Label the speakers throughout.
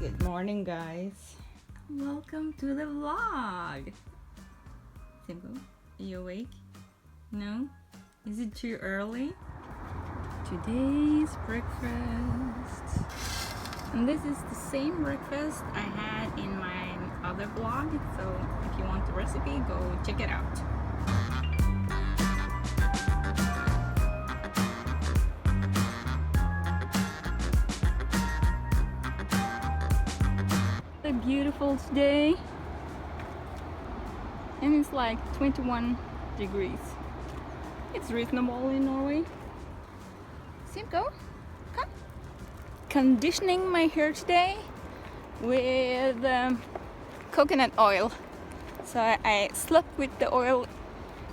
Speaker 1: Good morning, guys. Welcome to the vlog. Simple, are you awake? No? Is it too early? Today's breakfast. And this is the same breakfast I had in my other vlog, so if you want the recipe, go check it out. Beautiful today, and it's like 21 degrees. It's reasonable in Norway. Simco, come. Conditioning my hair today with coconut oil. So I slept with the oil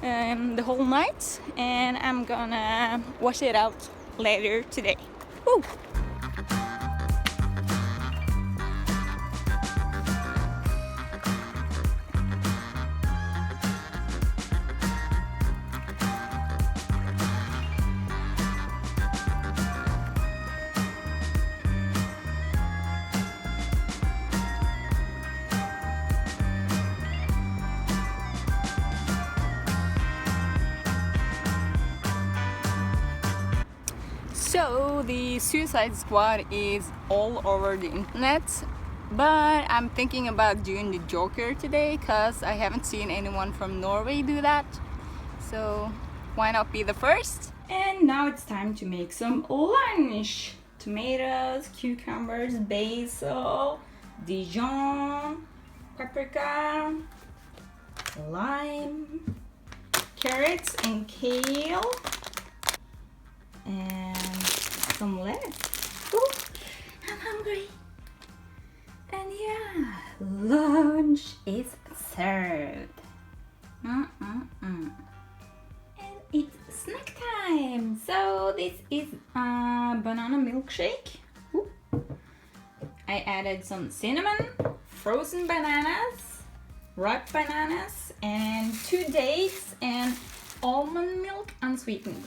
Speaker 1: the whole night, and I'm gonna wash it out later today. Woo! So the Suicide Squad is all over the internet, but I'm thinking about doing the Joker today because I haven't seen anyone from Norway do that. So why not be the first? And now it's time to make some lunch. Tomatoes, cucumbers, basil, Dijon, paprika, lime, carrots and kale, and some lettuce. Ooh, I'm hungry. And yeah, lunch is served. And it's snack time. So this is a banana milkshake. Ooh. I added some cinnamon, frozen bananas, ripe bananas, and 2 dates and almond milk unsweetened.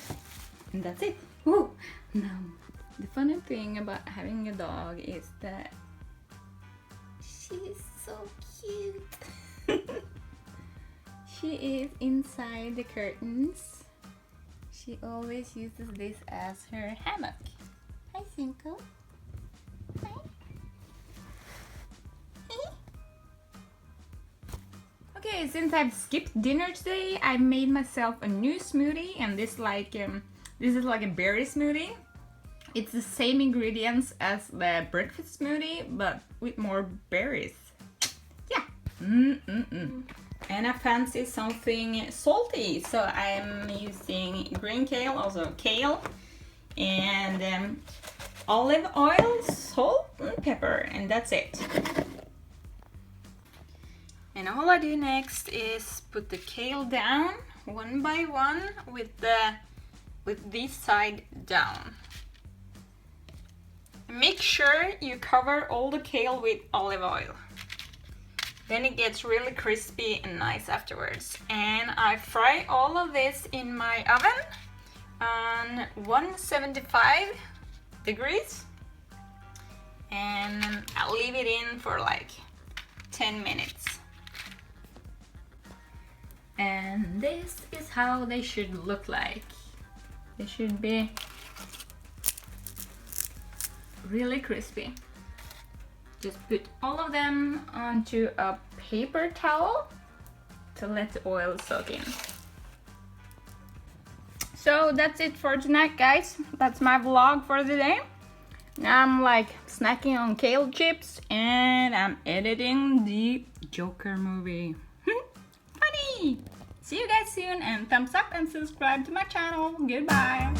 Speaker 1: And that's it. Ooh. Now, the funny thing about having a dog is that she's so cute. She is inside the curtains. She always uses this as her hammock. Hi, Cinco. Hi. Okay, since I've skipped dinner today, I made myself a new smoothie, and this is like a berry smoothie. It's the same ingredients as the breakfast smoothie, but with more berries. Yeah. And I fancy something salty, so I'm using green kale, also kale, and olive oil, salt, and pepper, and that's it. And all I do next is put the kale down one by one with this side down. Make sure you cover all the kale with olive oil. Then it gets really crispy and nice afterwards. And I fry all of this in my oven on 175 degrees. And I'll leave it in for like 10 minutes. And this is how they should look like. They should be really crispy. Just put all of them onto a paper towel to let the oil soak in. So that's it for tonight, guys. That's my vlog for the day. Now I'm like snacking on kale chips and I'm editing the Joker movie. Funny! See you guys soon, and thumbs up and subscribe to my channel. Goodbye!